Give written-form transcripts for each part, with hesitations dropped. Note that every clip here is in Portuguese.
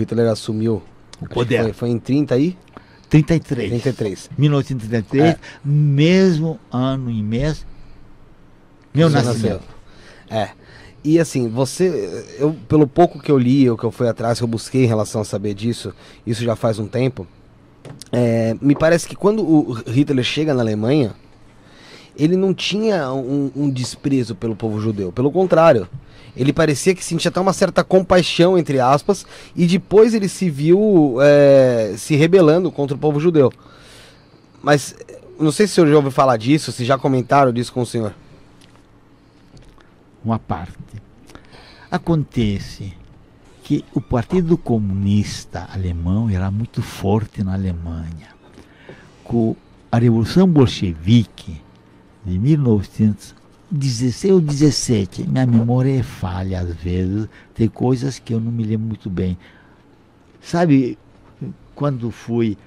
Hitler assumiu o poder. Foi em 30 aí? 33. 1933, mesmo ano e mês, meu nascimento. E assim, pelo pouco que eu li, o que eu fui atrás, que eu busquei em relação a saber disso, isso já faz um tempo, me parece que quando o Hitler chega na Alemanha, ele não tinha um desprezo pelo povo judeu, pelo contrário. Ele parecia que sentia até uma certa compaixão, entre aspas, e depois ele se viu se rebelando contra o povo judeu. Mas, não sei se o senhor já ouviu falar disso, se já comentaram disso com o senhor. Uma parte. Acontece que o Partido Comunista Alemão era muito forte na Alemanha. Com a Revolução Bolchevique de 1916 ou 17, minha memória é falha às vezes, tem coisas que eu não me lembro muito bem. Sabe quando foi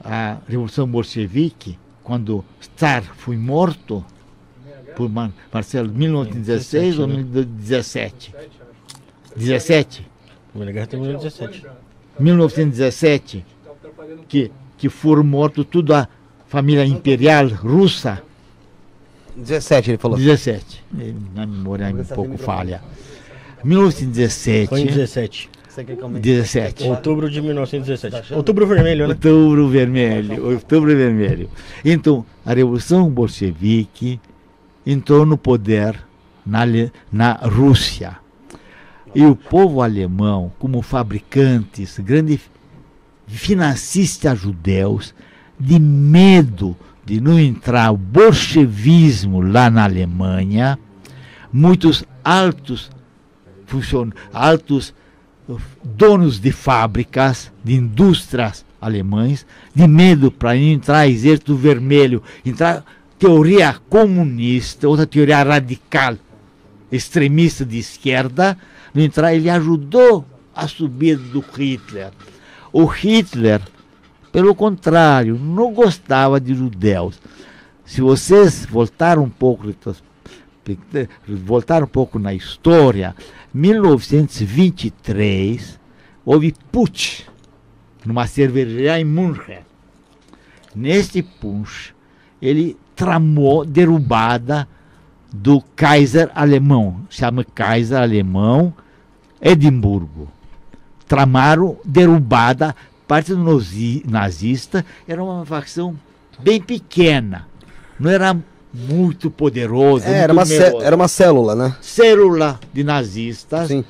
a Revolução Bolchevique, quando Tsar foi morto por Marcelo, 1916 ou 1917? 17? A Primeira Guerra terminou em 17. 1917, que foram mortos toda a família imperial russa. 17 ele falou. 17. Na memória é um pouco falha. 1917. Foi em 17. 17. Outubro de 1917. Outubro Vermelho, né? Outubro Vermelho. Então, a Revolução Bolchevique entrou no poder na Rússia. E o povo alemão, como fabricantes, grandes financistas judeus, de medo de não entrar o bolchevismo lá na Alemanha, muitos altos donos de fábricas, de indústrias alemães, de medo para entrar exército vermelho, entrar teoria comunista, outra teoria radical, extremista de esquerda, não entrar, ele ajudou a subida do Hitler. O Hitler, pelo contrário, não gostava de judeus. Se vocês voltarem um pouco na história, 1923, houve putsch numa cervejaria em München. Nesse putsch, ele tramou derrubada do Kaiser alemão, chama Kaiser alemão, Edimburgo. Tramaram derrubada. Parte do nazista era uma facção bem pequena, não era muito poderosa. Era uma célula, né? Célula de nazistas, sim,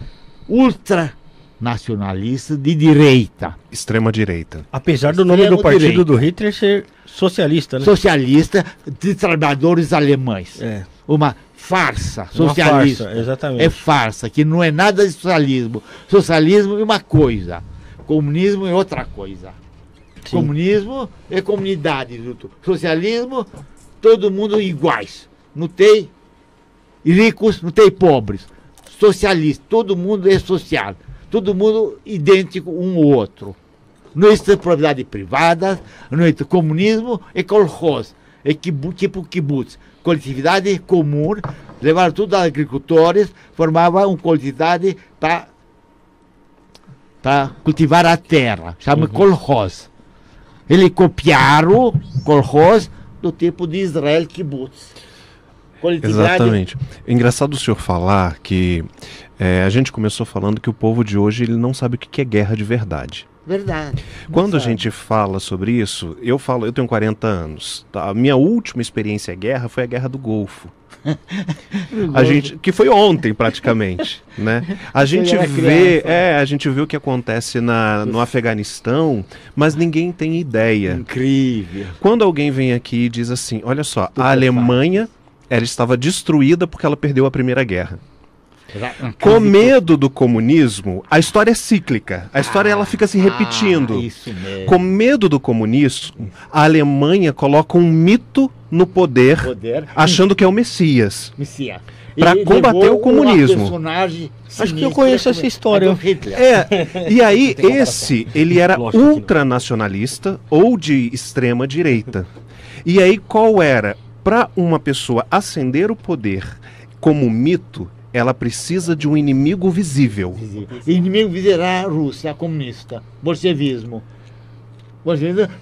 ultranacionalistas de direita. Extrema direita. Apesar do nome do partido do Hitler ser socialista, né? Socialista de trabalhadores alemães. Uma farsa socialista. Uma farsa, exatamente. É farsa, que não é nada de socialismo. Socialismo é uma coisa. Comunismo é outra coisa. Sim. Comunismo é comunidade. Socialismo, todo mundo iguais. Não tem ricos, não tem pobres. Socialista, todo mundo é social. Todo mundo idêntico um ao outro. Não existe propriedade privada, não existe comunismo, é kolkhoz, é tipo kibbutz. Coletividade comum, levaram tudo aos agricultores, formava uma coletividade para cultivar a terra, chama kolkhoz. Eles copiaram kolkhoz do tipo de Israel kibbutz. Exatamente. É engraçado o senhor falar que a gente começou falando que o povo de hoje ele não sabe o que é guerra de verdade. Verdade. Quando a gente fala sobre isso, eu tenho 40 anos. Tá? A minha última experiência em guerra foi a Guerra do Golfo. Que foi ontem praticamente, né? A gente vê o que acontece no Afeganistão, mas ninguém tem ideia. Incrível. Quando alguém vem aqui e diz assim, olha só, a Alemanha ela estava destruída porque ela perdeu a Primeira Guerra. Com medo do comunismo, a história é cíclica. A história ela fica se repetindo. Isso mesmo. Com medo do comunismo, a Alemanha coloca um mito no poder. Achando que é o Messias. Para combater o comunismo. Acho que eu conheço essa história. E aí ele era ultranacionalista ou de extrema direita. E aí qual era? Para uma pessoa ascender o poder como mito, ela precisa de um inimigo visível. O inimigo visível era a Rússia comunista, bolchevismo.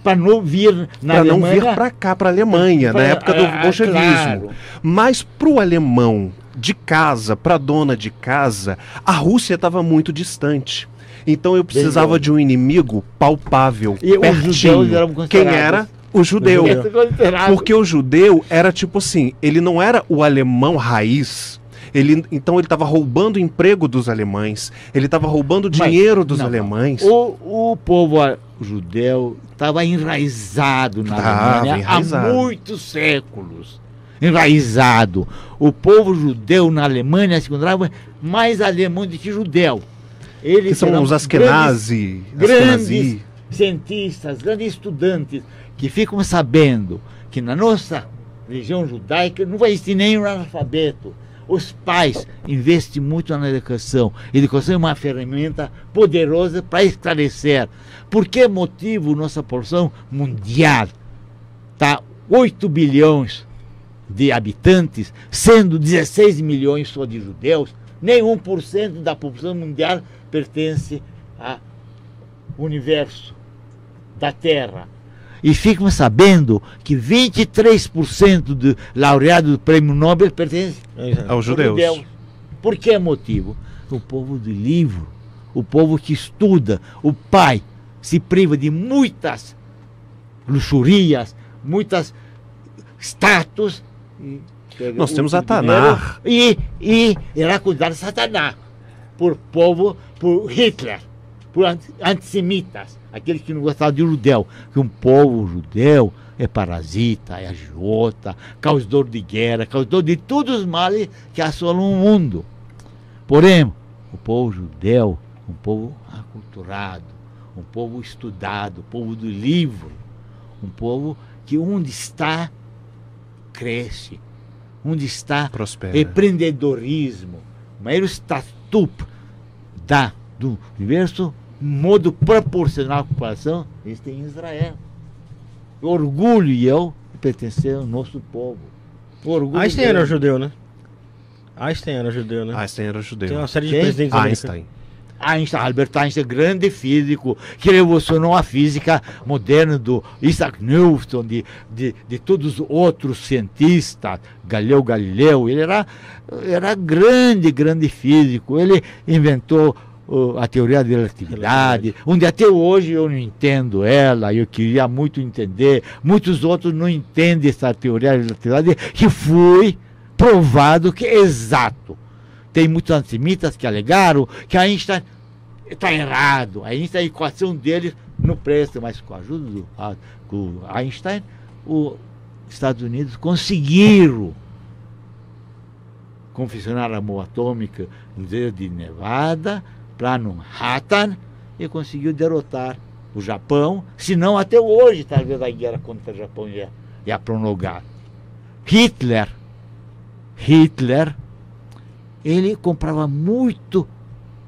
Para não vir na Para Alemanha... não vir para cá, para a Alemanha, na época do bolchevismo. Claro. Mas para o alemão de casa, para a dona de casa, a Rússia estava muito distante. Então eu precisava de um inimigo palpável, e pertinho. Os judeus eram Quem era? O judeu. Porque o judeu era tipo assim, ele não era o alemão raiz. Então ele estava roubando o emprego dos alemães, ele estava roubando o dinheiro dos alemães. O povo judeu estava enraizado na Alemanha há muitos séculos. Enraizado. O povo judeu na Alemanha se encontrava mais alemão do que judeu. Eles que são os Askenazi, grandes cientistas, grandes estudantes, que ficam sabendo que na nossa religião judaica não vai existir nenhum analfabeto. Os pais investem muito na educação. A educação é uma ferramenta poderosa para esclarecer. Por que motivo nossa população mundial está 8 bilhões de habitantes, sendo 16 milhões só de judeus, nem 1% da população mundial pertence ao universo da Terra. E ficam sabendo que 23% do laureado do Prêmio Nobel pertence aos judeus. Por que motivo? O povo do livro, o povo que estuda, o pai se priva de muitas luxurias, muitas status. Nós temos a Tanar. E era cuidar de Satanás por Hitler, por antissemitas. Aqueles que não gostavam de judeu, que um povo judeu é parasita, é agiota, causador de guerra, causador de todos os males que assolam o mundo. Porém, o povo judeu, um povo aculturado, um povo estudado, um povo do livro, um povo que onde está, cresce, onde está, prospera. Empreendedorismo, o maior estatuto do universo, modo proporcional à população, isso tem em Israel. Orgulho eu de pertencer ao nosso povo. Einstein era judeu, né? Einstein era judeu, né? Einstein era judeu. Tem uma série de presidentes Einstein, Albert Einstein, grande físico, que revolucionou a física moderna do Isaac Newton, de todos os outros cientistas, Galileu. Ele era grande físico. Ele inventou a teoria da relatividade, onde até hoje eu não entendo ela, eu queria muito entender, muitos outros não entendem essa teoria da relatividade, que foi provado que é exato. Tem muitos antissemitas que alegaram que Einstein está errado, a equação dele não presta, mas com a ajuda do Einstein, os Estados Unidos conseguiram confeccionar a bomba atômica no deserto de Nevada, para Manhattan, e conseguiu derrotar o Japão, senão até hoje talvez a guerra contra o Japão ia prolongar. Hitler, ele comprava muito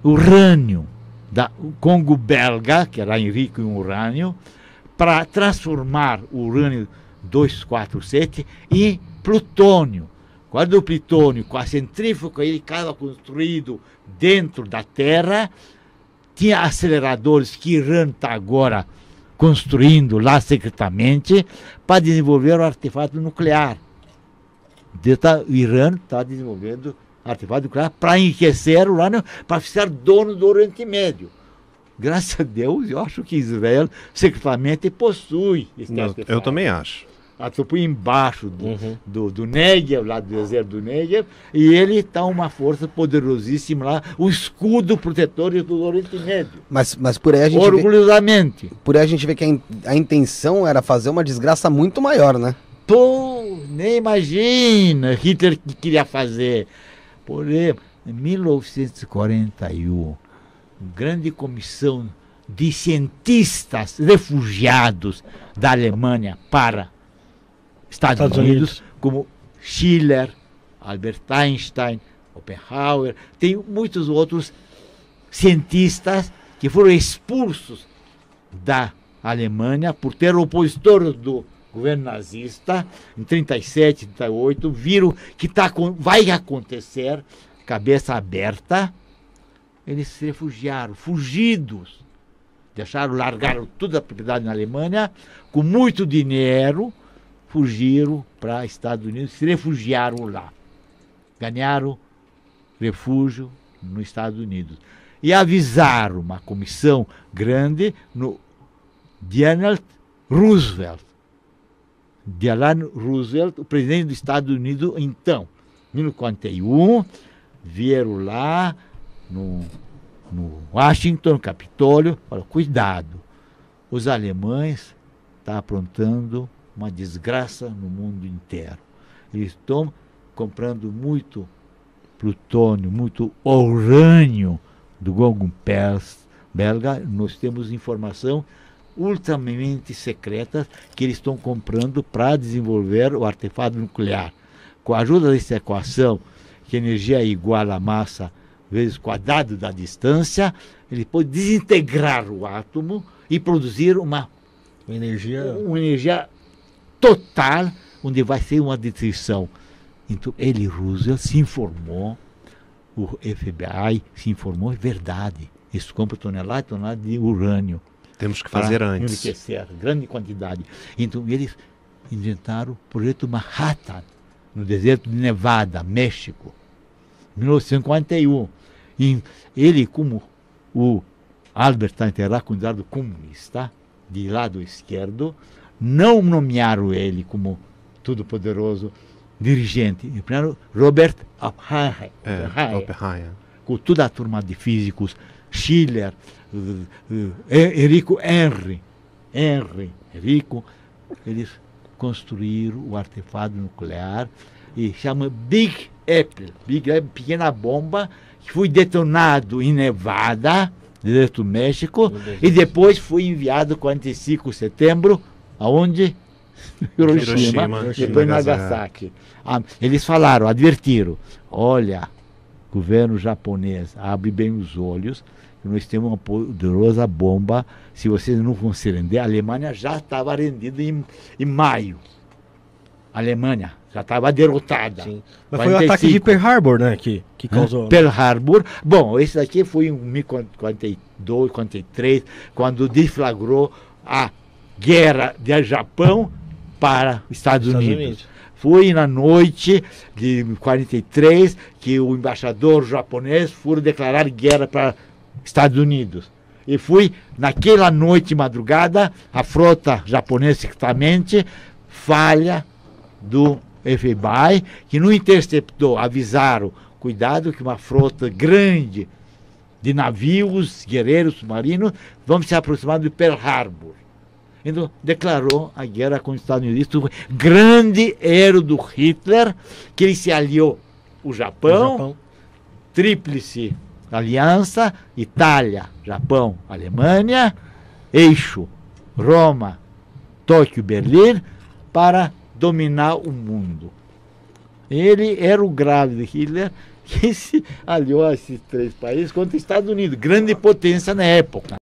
urânio da Congo belga, que era rico em urânio, para transformar o urânio 247 em plutônio. Quando o plutônio, com a centrífuga, ele estava construído dentro da Terra, tinha aceleradores que Irã está agora construindo lá secretamente para desenvolver o artefato nuclear. O Irã está desenvolvendo artefato nuclear para enriquecer o urânio, para ser dono do Oriente Médio. Graças a Deus, eu acho que Israel secretamente possui esse artefato. Eu também acho. Embaixo do Negev, lá do deserto do Negev, e ele está uma força poderosíssima lá, um escudo protetor do Oriente Médio. Mas por aí a gente orgulhosamente. Por aí a gente vê que a intenção era fazer uma desgraça muito maior, né? Nem imagina Hitler que queria fazer. Por exemplo, em 1941, uma grande comissão de cientistas refugiados da Alemanha para Estados Unidos, como Schiller, Albert Einstein, Oppenheimer, tem muitos outros cientistas que foram expulsos da Alemanha por ter opositores do governo nazista em 37, 38, viram que vai acontecer cabeça aberta, eles se refugiaram, fugidos. Largaram toda a propriedade na Alemanha, com muito dinheiro, fugiram para Estados Unidos, se refugiaram lá. Ganharam refúgio nos Estados Unidos. E avisaram uma comissão grande no Daniel Roosevelt. Daniel Roosevelt, o presidente dos Estados Unidos, então, em 1941, vieram lá no Washington, no Capitólio, falaram, cuidado, os alemães estão aprontando uma desgraça no mundo inteiro. Eles estão comprando muito plutônio, muito urânio do Gongo belga. Nós temos informação ultramente secretas que eles estão comprando para desenvolver o artefato nuclear. Com a ajuda dessa equação, que energia é igual à massa vezes quadrado da distância, ele pode desintegrar o átomo e produzir uma energia total, onde vai ser uma destruição. Então, ele, Roosevelt, se informou, o FBI se informou, é verdade, eles compram tonelada e tonelada de urânio. Temos que fazer antes. Enriquecer, grande quantidade. Então, eles inventaram o projeto Manhattan, no deserto de Nevada, México, 1951. E ele, como o Albert Einstein, considerado comunista, de lado esquerdo, não nomearam ele como todo-poderoso dirigente. Primeiro, Robert Oppenheimer, com toda a turma de físicos, Schiller, Enrico Henry, eles construíram o artefato nuclear e chama Big Apple, pequena bomba, que foi detonado em Nevada, direto do México, e depois foi enviado 45 de setembro, aonde? Hiroshima, depois Nagasaki. Eles falaram, advertiram, olha, governo japonês, abre bem os olhos, nós temos uma poderosa bomba, se vocês não vão se render, a Alemanha já estava rendida em maio. A Alemanha já estava derrotada. Sim. Mas 45. Foi o ataque de Pearl Harbor, né, que causou... Pearl Harbor. Bom, esse daqui foi em 1942, 43, quando deflagrou a guerra do Japão para os Estados Unidos. Foi na noite de 43 que o embaixador japonês foi declarar guerra para Estados Unidos. E foi naquela noite, madrugada, a frota japonesa secretamente falha do FBI, que não interceptou, avisaram, cuidado que uma frota grande de navios, guerreiros, submarinos, vão se aproximar de Pearl Harbor. Então, declarou a guerra com os Estados Unidos. Isso foi grande erro do Hitler, que ele se aliou o Japão. Tríplice aliança, Itália, Japão, Alemanha, eixo, Roma, Tóquio, Berlim, para dominar o mundo. Ele era o grave de Hitler, que se aliou a esses três países contra os Estados Unidos, grande potência na época.